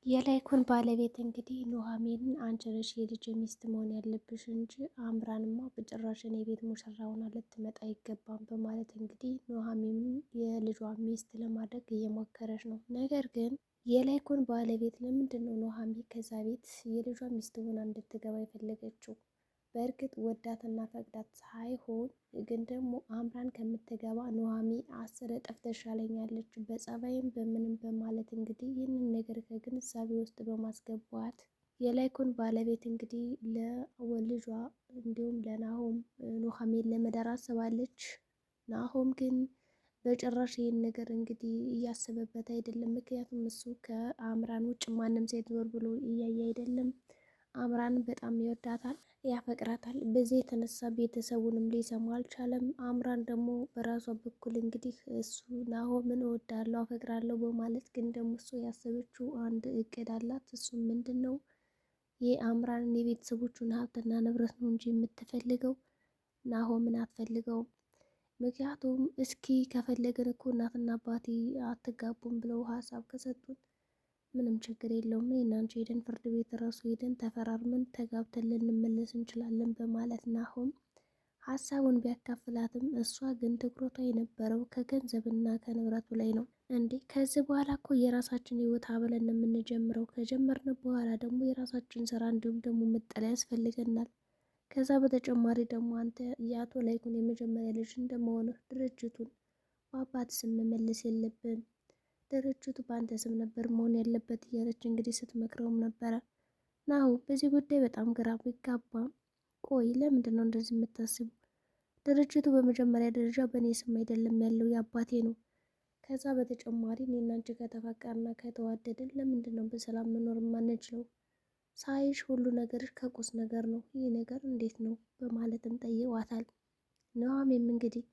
የላይኩን ባለቤት እንግዲህ ኑሐሚንን አንቺ ነሽ የልጅ ሚስት መሆን ያለብሽ እንጂ አምራንማ በጭራሽ እኔ ቤት ሙሽራ ሆና ልትመጣ አይገባም በማለት እንግዲህ ኑሐሚንን የልጇ ሚስት ለማድረግ እየሞከረች ነው። ነገር ግን የላይኩን ባለቤት ለምንድን ነው ኑሐሚን ከዛ ቤት የልጇ ሚስት ሆና እንድትገባ የፈለገችው? በእርግጥ ወዳትና ፈቅዳት ሳይሆን ግን ደግሞ አምራን ከምትገባ ኑሐሚን 10 እጥፍ ተሻለኛለች በጸባይም በምንም በማለት እንግዲህ ይህንን ነገር ከግንዛቤ ውስጥ በማስገባት የላይኩን ባለቤት እንግዲህ ለልጇ እንዲሁም ለናሆም ኑሐሚን ለመዳር አስባለች። ናሆም ግን በጭራሽ ይህን ነገር እንግዲህ እያሰበበት አይደለም። ምክንያቱም እሱ ከአምራን ውጭ ማንም ሴት ዞር ብሎ እያየ አይደለም። አምራን በጣም ይወዳታል፣ ያፈቅራታል። በዚህ የተነሳ ቤተሰቡንም ሊሰማ አልቻለም። አምራን ደግሞ በራሷ በኩል እንግዲህ እሱ ናሆምን እወዳለሁ አፈቅራለሁ በማለት ግን ደግሞ እሱ ያሰበችው አንድ እቅድ አላት። እሱም ምንድን ነው? የአምራንን የቤተሰቦቹን ሀብትና ንብረት ነው እንጂ የምትፈልገው ናሆምን አትፈልገውም። ምክንያቱም እስኪ ከፈለገን እኮ እናትና አባቴ አትጋቡም ብለው ሀሳብ ከሰጡን ምንም ችግር የለውም፣ እኔና አንቺ ሄደን ፍርድ ቤት ራሱ ሄደን ተፈራርመን ተጋብተን ልንመለስ እንችላለን በማለት ናሆም ሀሳቡን ቢያካፍላትም እሷ ግን ትኩረቷ የነበረው ከገንዘብና ከንብረቱ ላይ ነው። እንዴ ከዚህ በኋላ እኮ የራሳችን ህይወት አብለን የምንጀምረው፣ ከጀመርን በኋላ ደግሞ የራሳችን ስራ እንዲሁም ደግሞ መጠለያ ያስፈልገናል። ከዛ በተጨማሪ ደግሞ አንተ የአቶ ላይኩን የመጀመሪያ ልጅ እንደመሆንህ ድርጅቱን በአባት ስም መመለስ የለብን፣ ድርጅቱ በአንተ ስም ነበር መሆን ያለበት እያለች እንግዲህ ስትመክረውም ነበረ። ናሁ በዚህ ጉዳይ በጣም ግራ ቢጋባም ቆይ ለምንድን ነው እንደዚህ የምታስቡ? ድርጅቱ በመጀመሪያ ደረጃ በእኔ ስም አይደለም ያለው የአባቴ ነው። ከዛ በተጨማሪ እኔና አንቺ ከተፋቀርና ከተዋደድን ለምንድን ነው በሰላም መኖር የማንችለው? ሳይሽ ሁሉ ነገርሽ ከቁስ ነገር ነው፣ ይህ ነገር እንዴት ነው በማለትም ጠይቋታል። ኑሐሚንም እንግዲህ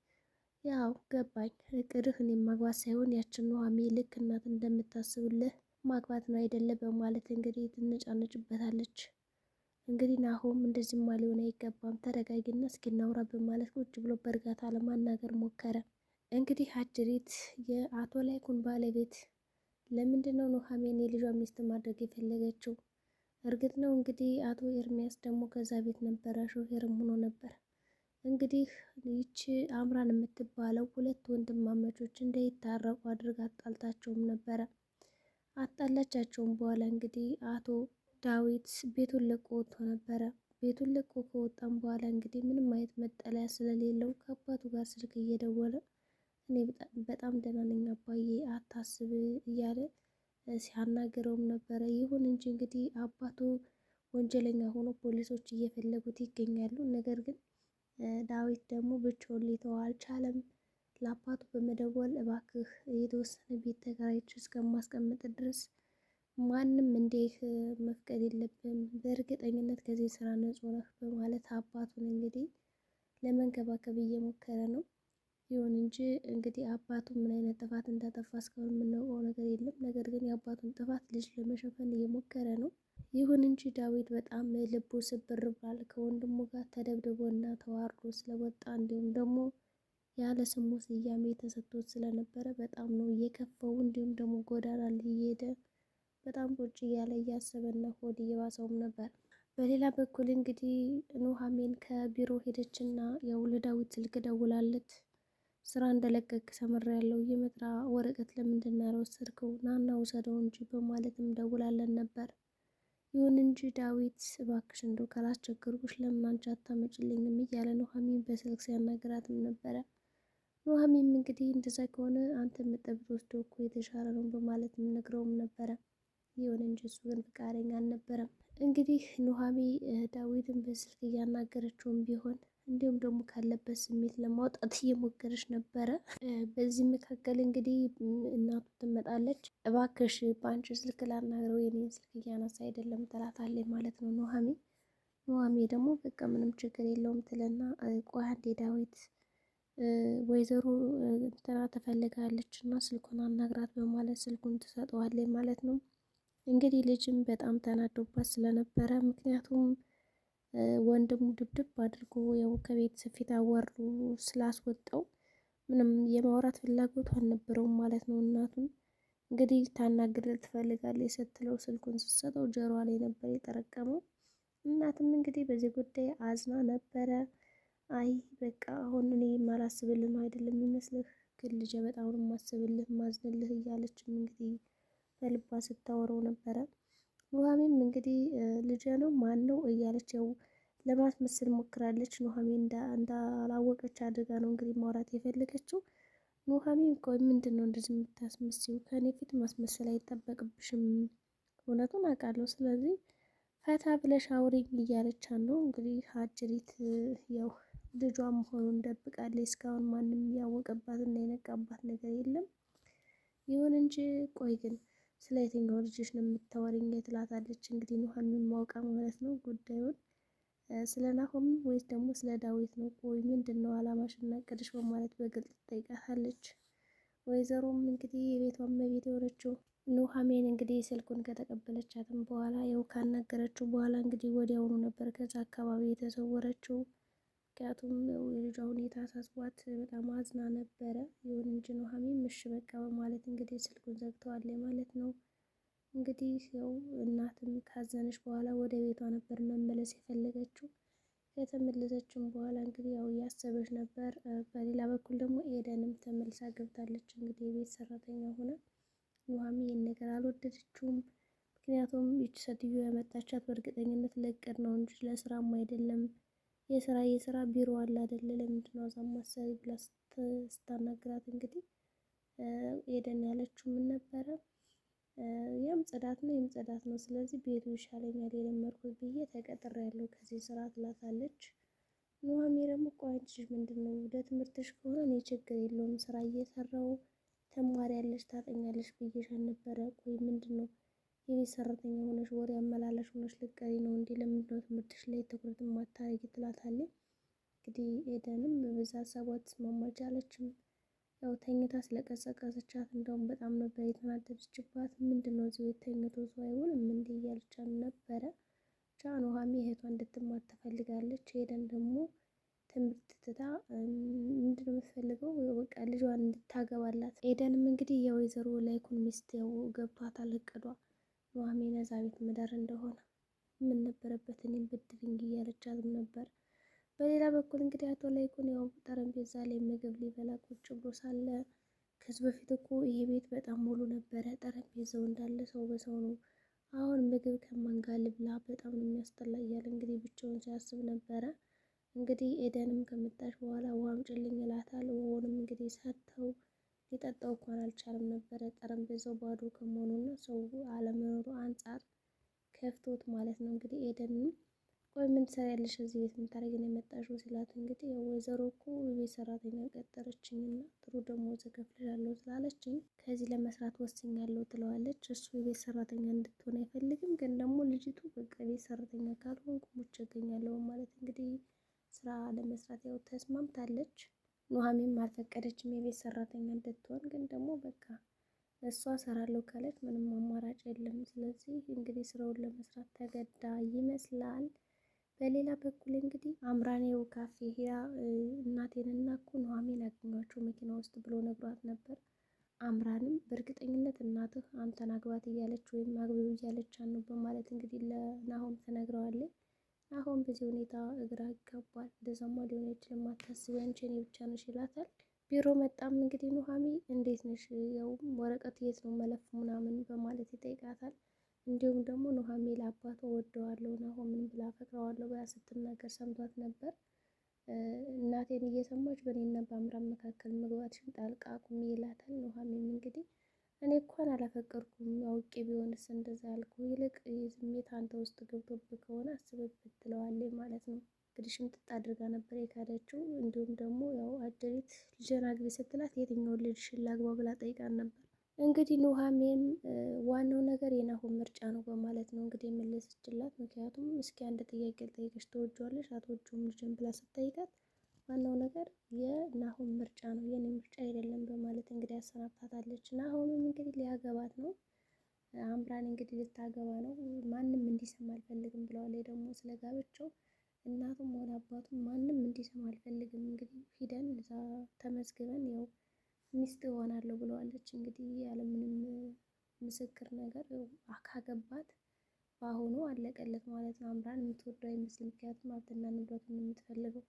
ያው ገባኝ፣ እቅድህ እኔን ማግባት ሳይሆን ያችን ኑሐሚን ልክ እናት እንደምታስብልህ ማግባት ነው አይደለ በማለት እንግዲህ ትነጫነጭበታለች። እንግዲህ ናሆም እንደዚህማ ሊሆን አይገባም፣ ተረጋጊና እስኪ እናውራ በማለት ቁጭ ብሎ በእርጋታ ለማናገር ሞከረ። እንግዲህ አጅሪት የአቶ ላይኩን ባለቤት ለምንድን ነው ኑሐሚን የልጇ ሚስት ማድረግ የፈለገችው? እርግጥ ነው እንግዲህ አቶ ኤርሚያስ ደግሞ ከዛ ቤት ነበረ፣ ሾፌርም ሆኖ ነበር። እንግዲህ ይቺ አምራን የምትባለው ሁለት ወንድማማቾች እንዳይታረቁ አድርጋ አጣልታቸውም ነበረ። አጣላቻቸውም በኋላ እንግዲህ አቶ ዳዊት ቤቱን ለቆ ወጥቶ ነበረ። ቤቱን ለቆ ከወጣም በኋላ እንግዲህ ምንም አይነት መጠለያ ስለሌለው ከአባቱ ጋር ስልክ እየደወለ እኔ በጣም ደህና ነኝ አባዬ አታስብ እያለ ሲያናግረውም ነበረ። ይሁን እንጂ እንግዲህ አባቱ ወንጀለኛ ሆኖ ፖሊሶች እየፈለጉት ይገኛሉ። ነገር ግን ዳዊት ደግሞ ብቻውን ሊተው አልቻለም። ለአባቱ በመደወል እባክህ የተወሰነ ቤት ተከራይቼ እስከማስቀምጥ ድረስ ማንም እንዲህ መፍቀድ የለብም፣ በእርግጠኝነት ከዚህ ስራ ንጹህ ነህ በማለት አባቱን እንግዲህ ለመንከባከብ እየሞከረ ነው። ይሁን እንጂ እንግዲህ አባቱ ምን አይነት ጥፋት እንዳጠፋ እስካሁን የምናውቀው ነገር የለም። ነገር ግን የአባቱን ጥፋት ልጅ ለመሸፈን እየሞከረ ነው። ይሁን እንጂ ዳዊት በጣም ልቡ ስብር ብሏል። ከወንድሙ ጋር ተደብድቦና ተዋርዶ ስለወጣ እንዲሁም ደግሞ ያለ ስሙ ስያሜ ተሰጥቶት ስለነበረ በጣም ነው እየከፋው። እንዲሁም ደግሞ ጎዳና እየሄደ በጣም ቁጭ እያለ እያሰበና ሆድ እየባሰውም ነበር። በሌላ በኩል እንግዲህ ኑሐሚን ከቢሮ ሄደችና ያው ለዳዊት ስልክ ደውላለት ስራ እንደለቀቅ ሰምሬያለሁ፣ የመጥራ ወረቀት ለምንድን ነው ያልወሰድከው? ናና ውሰደው እንጂ በማለትም ደውላለን ነበር። ይሁን እንጂ ዳዊት እባክሽ እንደው ካላስቸገርኩሽ ለምን አንቺ አታመጭልኝም እያለ ኑሐሚን በስልክ ሲያናግራትም ነበረ። ኑሐሚን እንግዲህ እንደዛ ከሆነ አንተ መጠብት ወስዶ እኮ የተሻለ ነው በማለት ነግረውም ነበረ። ይሁን እንጂ እሱ ግን ፈቃደኛ አልነበረም። እንግዲህ ኑሐሚን ዳዊትን በስልክ እያናገረችውም ቢሆን እንዲሁም ደግሞ ካለበት ስሜት ለማውጣት እየሞከረች ነበረ። በዚህ መካከል እንግዲህ እናቱ ትመጣለች። እባክሽ በአንቺ ስልክ ላናግረው የኔን ስልክ እያነሳ አይደለም ትላታለች ማለት ነው ኑሐሚን። ኑሐሚን ደግሞ በቃ ምንም ችግር የለውም ትልና ቆይ አንዴ ዳዊት ወይዘሮ እንትና ትፈልጋለች እና ስልኩን አናግራት በማለት ስልኩን ትሰጠዋለች ማለት ነው። እንግዲህ ልጅም በጣም ተናዶባት ስለነበረ ምክንያቱም ወንድሙ ድብድብ አድርጎ ያው ከቤት ፊት አዋርዶ ስላስወጣው ምንም የማውራት ፍላጎቱ አልነበረውም ማለት ነው እናቱን። እንግዲህ ታናግር ትፈልጋለች ስትለው ስልኩን ስትሰጠው ጆሮዋ ላይ ነበር የጠረቀመው። እናትም እንግዲህ በዚህ ጉዳይ አዝና ነበረ። አይ በቃ አሁን እኔ የማላስብልህ ነው አይደለም የሚመስልህ፣ ግን ልጄ በጣም ነው የማስብልህ ማዝንልህ እያለችም እንግዲህ በልቧ ስታወራው ነበረ። ኑሃሚንም እንግዲህ ልጄ ነው ማን ነው እያለች ያው ለማስመሰል ሞክራለች። ኑሃሚን እንዳላወቀች አድርጋ ነው እንግዲህ ማውራት የፈለገችው። ኑሃሚን ቆይ ምንድን ነው እንደዚህ የምታስመስይው? ከእኔ ፊት ማስመሰል አይጠበቅብሽም፣ እውነቱን አውቃለሁ። ስለዚህ ፈታ ብለሽ አውሪኝ እያለቻት ነው እንግዲህ። አጅሪት ያው ልጇ መሆኑን ደብቃለች። እስካሁን ማንም ያወቀባት እና የነቃባት ነገር የለም። ይሁን እንጂ ቆይ ግን ስለ የትኛው ልጅሽ ነው የምታወሪኝ? ትላታለች እንግዲህ ኑሃሚን ማውቃ ማለት ነው ጉዳዩን ስለ ናሆም ወይስ ደግሞ ስለ ዳዊት ነው? ቆይ ምንድን ነው አላማሽ እና እቅድሽ? በማለት በግልጽ ትጠይቃታለች። ወይዘሮም እንግዲህ የቤቷን እመቤት የሆነችው ኑሃሚን እንግዲህ ስልኩን ከተቀበለቻትም በኋላ ያው ካናገረችው በኋላ እንግዲህ ወዲያውኑ ነበር ከዛ አካባቢ የተሰወረችው። ምክንያቱም የልጇ ሁኔታ አሳስቧት በጣም አዝና ነበረ። ይሁን እንጂ ኑሃሚን እሺ በቃ በማለት እንግዲህ ስልኩን ዘግተዋለች ማለት ነው። እንግዲህ ያው እናትም ካዘነች በኋላ ወደ ቤቷ ነበር መመለስ የፈለገችው። ከተመለሰችም በኋላ እንግዲህ ያው እያሰበች ነበር። በሌላ በኩል ደግሞ ኤደንም ተመልሳ ገብታለች። እንግዲህ የቤት ሰራተኛ ሆነ ኑሃሚን ይህን ነገር አልወደደችውም። ምክንያቱም ይች ሴትዮ ያመጣቻት በእርግጠኝነት ለእቅድ ነው እንጂ ለስራም አይደለም። የስራ ቢሮ አለ አይደለ? ለምንድን ነው እዛ ማሰሪ ብላ ስታናግራት እንግዲህ ኤደን ያለችው ምን ነበረ? ያም ጽዳት ነው ይም ጽዳት ነው፣ ስለዚህ ቤቱ ይሻለኛል የለመድኩት ብዬ ተቀጥሬያለሁ ከዚህ ስራ ትላታለች። ኑሃሚን ደግሞ ቆይ አንቺ ምንድን ነው ለትምህርትሽ ከሆነ እኔ ችግር የለውም ስራ እየሰራው ተማሪያለሽ ታጠኛለሽ ብዬሻል ነበረ። ቆይ ምንድን ነው የቤት ሰራተኛ ሆነሽ ወሬ አመላላሽ ሆነሽ ልትቀሪ ነው እንዴ? ለምንድን ነው ትምህርትሽ ላይ ትኩረት ማታረጊ? ትላታለች። እንግዲህ ኤደንም በዛ ሀሳቧ ትስማማች አለችም። ያው ተኝታ ስለቀሰቀሰቻት እንደውም በጣም ነበር የተናደደችባት። ምንድን ነው እዚህ ቤት ተኝቶ ሰው አይውልም እንዴ እያለቻት ነበረ። ብቻ ኑሃሚን እህቷ እንድትማር ትፈልጋለች። ኤደን ደግሞ ትምህርት ትታ ምንድን ነው የምትፈልገው? በቃ ልጇን እንድታገባላት። ኤደንም እንግዲህ የወይዘሮ ላይኩን ሚስት ያው ገብቷታል እቅዷ ኑሃሚን እዛ ቤት ምዳር እንደሆነ። ምን ነበረበት እኔም ብድርኝ እያለቻትም ነበር። በሌላ በኩል እንግዲህ አቶ ላይኩን ያው ጠረጴዛ ላይ ምግብ ሊበላ ቁጭ ብሎ ሳለ ከዚህ በፊት እኮ ይሄ ቤት በጣም ሙሉ ነበረ፣ ጠረጴዛው እንዳለ ሰው በሰው ነው። አሁን ምግብ ከማን ጋር ልብላ? በጣም ነው የሚያስጠላ እያለ እንግዲህ ብቻውን ሲያስብ ነበረ። እንግዲህ ኤደንም ከመጣች በኋላ ውሃ አምጪልኝ ይላታል። ውሃውንም እንግዲህ ሰጥተው ሊጠጣው እንኳን አልቻለም ነበረ፣ ጠረጴዛው ባዶ ከመሆኑና ሰው አለመኖሩ አንጻር ከፍቶት ማለት ነው። እንግዲህ ኤደንም ቆይ ምን ትሰሪያለሽ እዚህ ቤት? ምን ታደርጊ ነው የመጣሽው? ሲላት እንግዲህ ወይዘሮ እኮ የቤት ሰራተኛ ቀጠረችኝና ጥሩ ደሞዝ እከፍልሻለሁ ስላለችኝ ከዚህ ለመስራት ወስኛለሁ ትለዋለች። እሱ የቤት ሰራተኛ እንድትሆን አይፈልግም፣ ግን ደግሞ ልጅቱ በቃ የቤት ሰራተኛ ካልሆንኩ ሙቼ እገኛለሁ ማለት እንግዲህ ስራ ለመስራት ያው ተስማምታለች። ኑሃሚንም አልፈቀደችም የቤት ሰራተኛ እንድትሆን፣ ግን ደግሞ በቃ እሷ ሰራለሁ ካለች ምንም አማራጭ የለም። ስለዚህ እንግዲህ ስራውን ለመስራት ተገዳ ይመስላል። በሌላ በኩል እንግዲህ አምራኔው ካፌ ሄዳ እናቴንና እኮ ኑሃሚን ያገኟቸው መኪና ውስጥ ብሎ ነግሯት ነበር። አምራንም በእርግጠኝነት እናትህ አንተን አግባት እያለች ወይም አግቢው እያለች ነው በማለት እንግዲህ ለናሆም ተነግረዋለች። ናሆም በዚህ ሁኔታ እግራ ይጋባል። እንደዛማ ሊሆን አይችልም፣ አታስቢ አንቺ እኔ ብቻ ነሽ ይላታል። ቢሮ መጣም እንግዲህ ኑሃሚን እንዴት ነሽ? ያው ወረቀት የት ነው መለፍ ምናምን በማለት ይጠይቃታል። እንዲሁም ደግሞ ኑሃሚን ለአባቷ ወደዋለሁ ናሆምን ብላ ፈቅረዋለሁ ብላ ስትናገር ሰምቷት ነበር። እናቴን እየሰማች በእኔና በአምራን መካከል መግባትሽን ጣልቃ አቁሚ ይላታል። ኑሃሚን እንግዲህ እኔ እንኳን አላፈቀርኩም አውቄ ቢሆንስ እንደዛ ያልኩ፣ ይልቅ ስሜት አንተ ውስጥ ገብቶብህ ከሆነ አስብበት ትለዋለች ማለት ነው። እንግዲህ ሽምጥጥ አድርጋ ነበር የካደችው። እንዲሁም ደግሞ ያው አጀሪት ልጄን አግቢ ስትላት የትኛውን ልጅሽን ላግባ ብላ ጠይቃን ነበር። እንግዲህ ኑሃሚን ዋናው ነገር የናሆም ምርጫ ነው በማለት ነው እንግዲህ የመለሰችላት። ምክንያቱም እስኪ አንድ ጥያቄ ልጠይቅሽ ትወጂዋለሽ አትወጂውም ልጅን ብላ ስትጠይቃት ዋናው ነገር የናሆም ምርጫ ነው የኔ ምርጫ አይደለም በማለት እንግዲህ ያሰናብታታለች። ናሆምም እንግዲህ ሊያገባት ነው። አምራን እንግዲህ ልታገባ ነው። ማንም እንዲሰማ አልፈልግም ብለዋል። ደግሞ ስለ ጋብቻው እናቱም ሆነ አባቱም ማንም እንዲሰማ አልፈልግም። እንግዲህ ሂደን እዛ ተመዝግበን ያው ሚስት እሆናለሁ ብለዋለች። እንግዲህ ያለምንም ምስክር ነገር ካገባት በአሁኑ አለቀለት ማለት ነው። አምራን የምትወደው አይመስልም። ምክንያቱም ሀብትና ንብረቱን የምትፈልገው